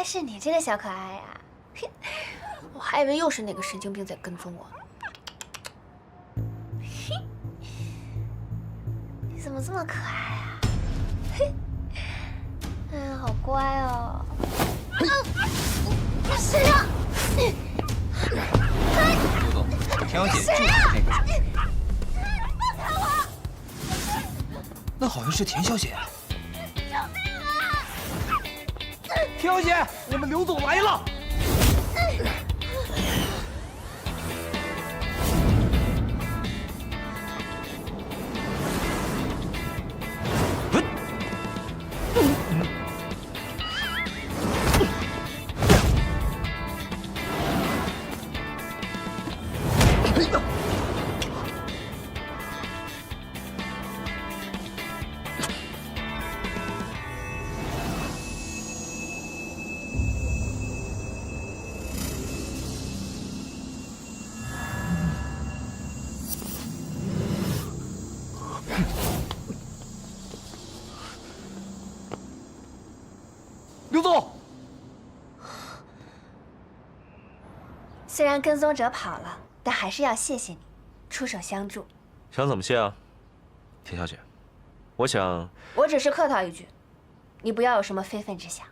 来是你这个小可爱呀！嘿，我还以为又是那个神经病在跟踪我。嘿，你怎么这么可爱啊？嘿，哎呀，好乖哦。谁呀？刘总，田小姐就是那个。那好像是田小姐。田小姐，我们刘总来了。刘总，虽然跟踪者跑了，但还是要谢谢你，出手相助。想怎么谢啊，田小姐？我想，我只是客套一句，你不要有什么非分之想。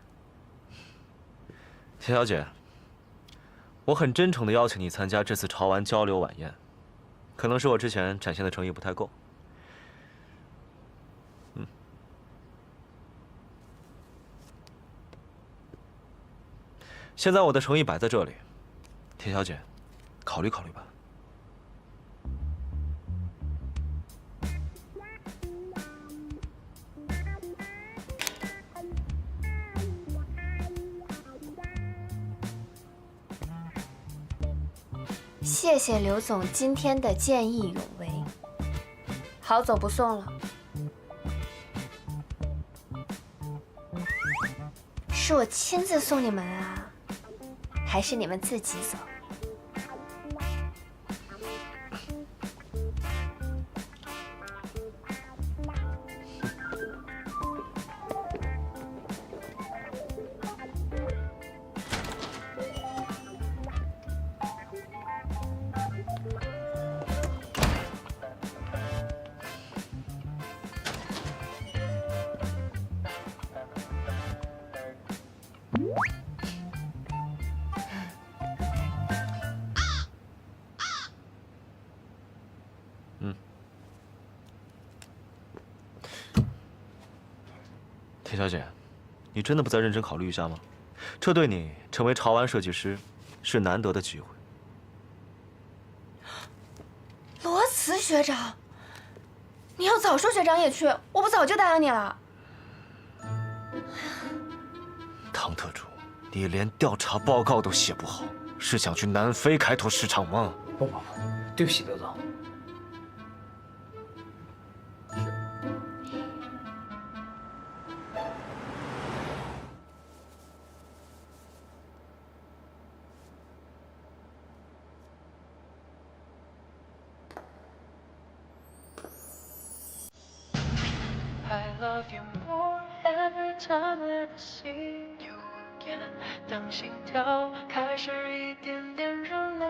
田小姐，我很真诚地邀请你参加这次潮玩交流晚宴，可能是我之前展现的诚意不太够。现在我的诚意摆在这里，田小姐，考虑考虑吧。谢谢刘总今天的见义勇为，好走不送了。是我亲自送你们啊，还是你们自己走？田小姐，你真的不再认真考虑一下吗？这对你成为潮玩设计师是难得的机会。罗慈学长，你要早说学长也去，我不早就答应你了。唐特助，你连调查报告都写不好，是想去南非开拓市场吗？不，对不起，刘总。I love you more every time that I see you again。当心跳开始一点点热烈，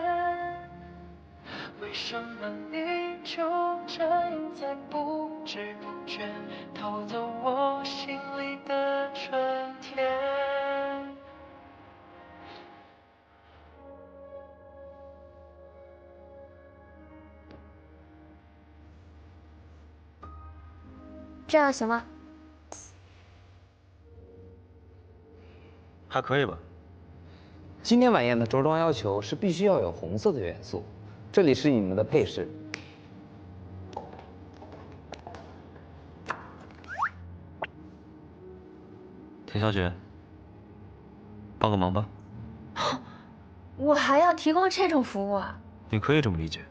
为什么你就这样在不知不觉偷走我心里的春天？这样行吗？还可以吧。今天晚宴的着装要求是必须要有红色的元素，这里是你们的配饰。田小姐，帮个忙吧。我还要提供这种服务啊？你可以这么理解。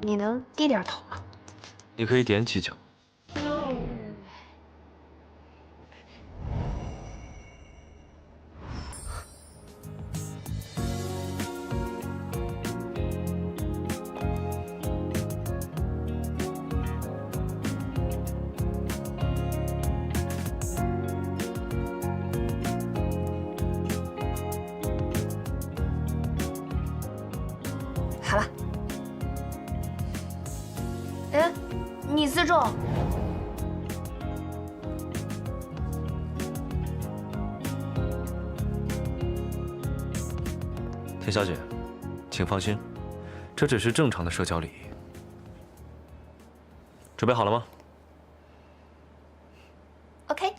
你能低点头吗？你可以踮起脚。好了。哎，你自重。田小姐，请放心，这只是正常的社交礼仪。准备好了吗？ OK。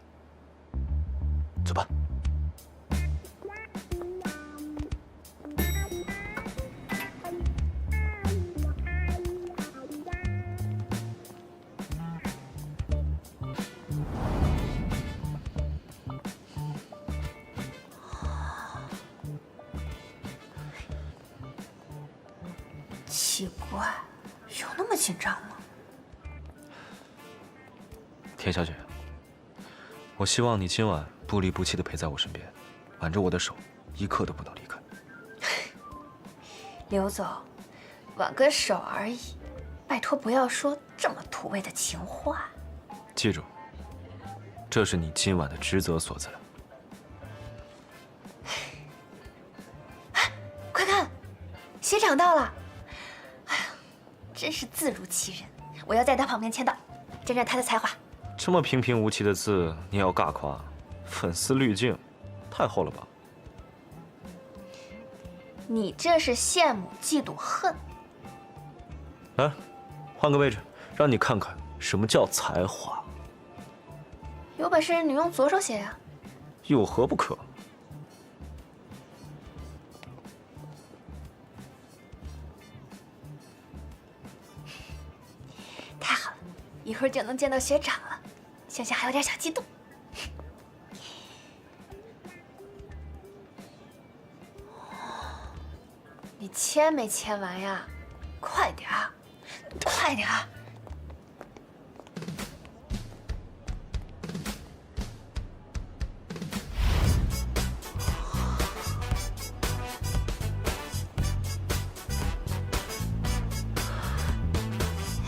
走吧。奇怪，有那么紧张吗？田小姐，我希望你今晚不离不弃地陪在我身边，挽着我的手，一刻都不能离开。刘总，挽个手而已，拜托不要说这么土味的情话。记住，这是你今晚的职责所在。快看，学长到了！哎呀，真是字如其人，我要在他旁边签到，见证他的才华。这么平平无奇的字，你也要尬夸？粉丝滤镜，太厚了吧？你这是羡慕、嫉妒、恨。来，换个位置，让你看看什么叫才华。有本事你用左手写呀。有何不可？太好了，一会儿就能见到学长了，想想还有点小激动。你签没签完呀？快点儿，快点儿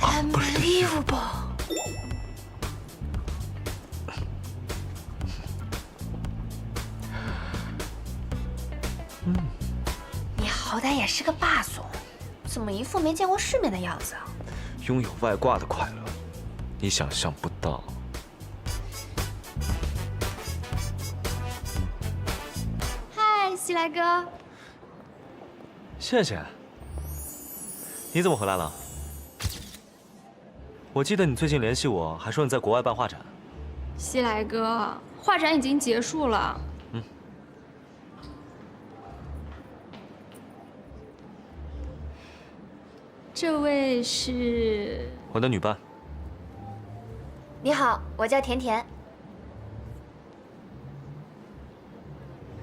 ！Unbelievable！ 你好歹也是个霸总，怎么一副没见过世面的样子啊？拥有外挂的快乐，你想象不到。嗨，西来哥。谢谢。你怎么回来了？我记得你最近联系我，还说你在国外办画展。西来哥，画展已经结束了。这位是我的女伴。你好，我叫甜甜。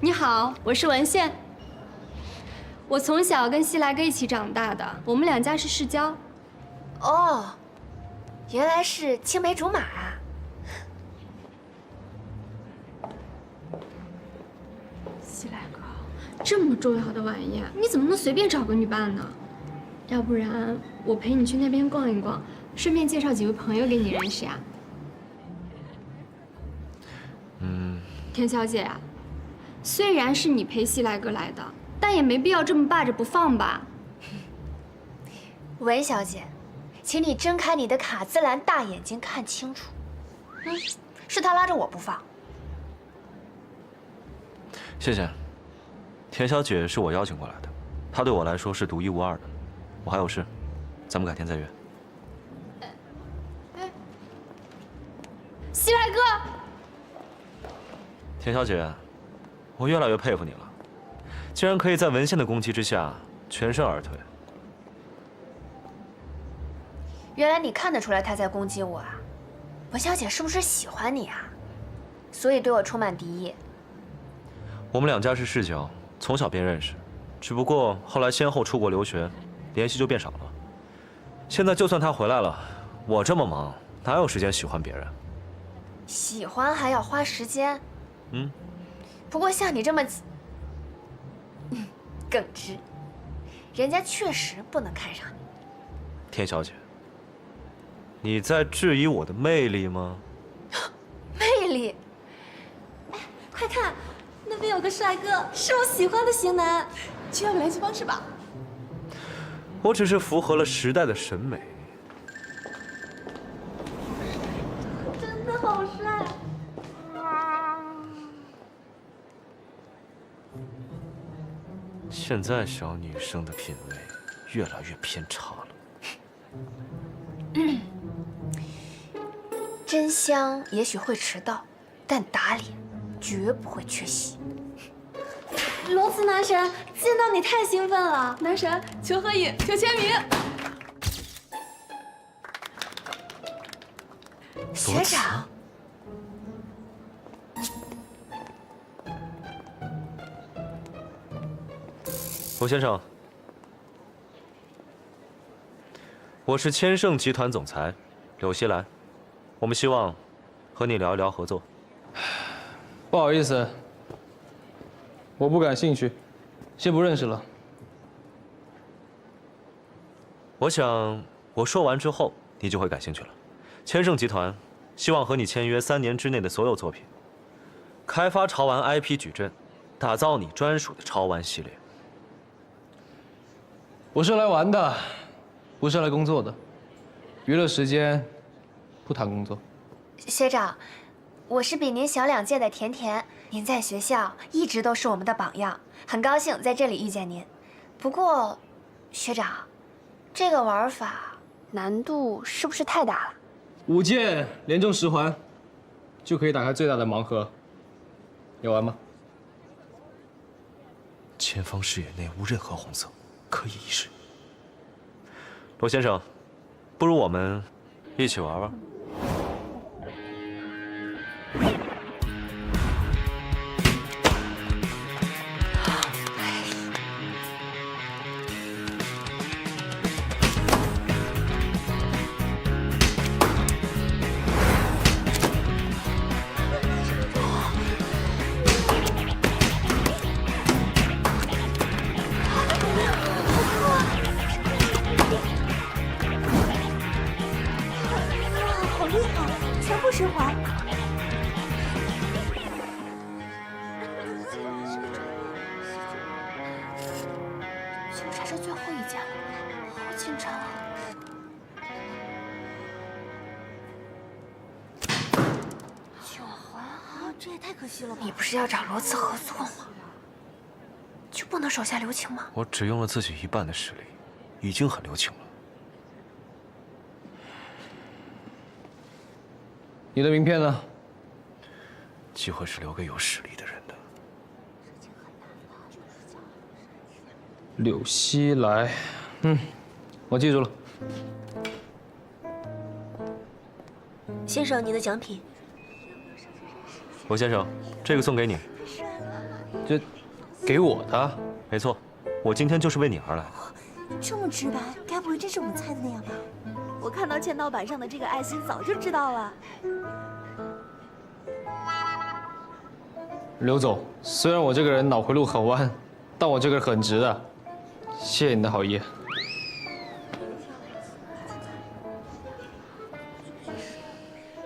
你好，我是文宪。我从小跟西来哥一起长大的，我们两家是世交。哦，原来是青梅竹马啊！西来哥，这么重要的晚宴，你怎么能随便找个女伴呢？要不然我陪你去那边逛一逛，顺便介绍几位朋友给你认识呀。田小姐啊，虽然是你陪西来哥来的，但也没必要这么霸着不放吧？文小姐，请你睁开你的卡姿兰大眼睛看清楚。是他拉着我不放。谢谢。田小姐是我邀请过来的，她对我来说是独一无二的。我还有事，咱们改天再约。西来哥，田小姐，我越来越佩服你了，竟然可以在文宪的攻击之下全身而退。原来你看得出来他在攻击我啊？文小姐是不是喜欢你啊？所以对我充满敌意。我们两家是世交，从小便认识，只不过后来先后出国留学，联系就变少了。现在就算他回来了，我这么忙，哪有时间喜欢别人？喜欢还要花时间。不过像你这么耿直，人家确实不能看上你。田小姐，你在质疑我的魅力吗？魅力？快看，那边有个帅哥，是我喜欢的型男，去要个联系方式吧。我只是符合了时代的审美。真的好帅！现在小女生的品味越来越偏差了。真香也许会迟到，但打脸绝不会缺席。罗次男神，见到你太兴奋了！男神，求合影，求签名。学长，罗先生，我是千盛集团总裁柳熙来，我们希望和你聊一聊合作。不好意思，我不感兴趣，先不认识了。我想我说完之后，你就会感兴趣了。千盛集团希望和你签约3年之内的所有作品，开发潮玩 IP 矩阵，打造你专属的潮玩系列。我是来玩的，不是来工作的。娱乐时间，不谈工作。学长，我是比您小2届的甜甜，您在学校一直都是我们的榜样，很高兴在这里遇见您。不过，学长，这个玩法难度是不是太大了5键连中10环，就可以打开最大的盲盒。要玩吗？前方视野内无任何红色，可以一试。罗先生，不如我们一起玩玩。好厉害，全部10环。就差这最后一件了，好紧张啊！9环啊，这也太可惜了吧！你不是要找罗次合作吗？就不能手下留情吗？我只用了自己1半的实力，已经很留情了。你的名片呢？机会是留给有实力的人的。柳熙来，我记住了。先生，你的奖品。罗先生，这个送给你。这，给我的？没错，我今天就是为你而来。这么直白，该不会真是我们猜的那样吧？我看到签到板上的这个爱心，早就知道了。刘总，虽然我这个人脑回路很弯，但我这个人很直的。谢谢你的好意。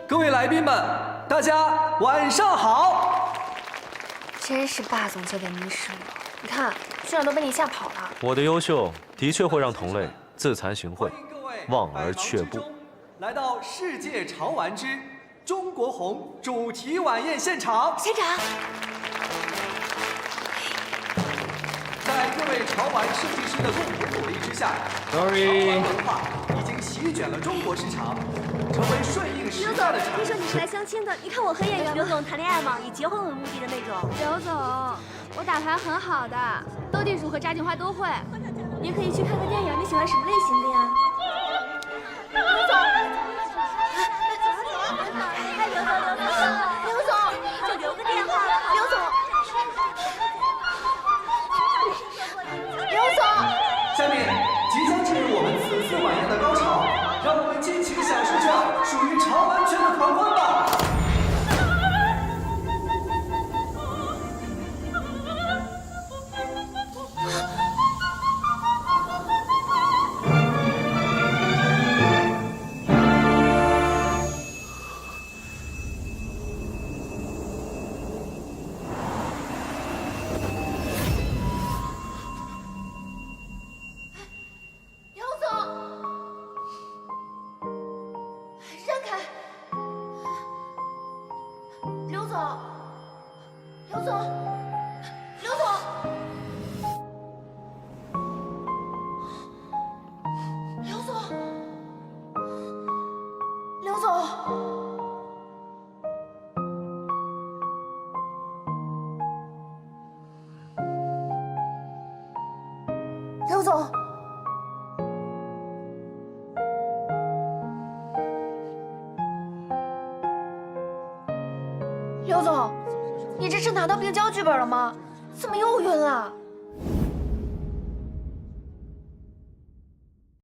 各位来宾们，大家晚上好。真是霸总界的泥石流，你看学长都被你吓跑了。我的优秀的确会让同类自惭形秽，望而却步。来到世界潮玩之中国红主题晚宴现场。学长，在各位潮玩设计师的共同努力之下，潮玩 Sorry， 文化已经席卷了中国市场，成为顺应时代的产物。听说你是来相亲的，你看我很眼缘。刘总谈恋爱嘛，以结婚为目的的那种。刘总，我打牌很好的，斗地主和炸金花都会。也可以去看个电影，你喜欢什么类型的呀？刘总，刘总，就留个电话。刘总，下面即将进入我们此次晚宴的高潮，让我们尽情享受这属于潮玩圈的狂欢吧！刘总，你这是拿到病娇剧本了吗？怎么又晕了？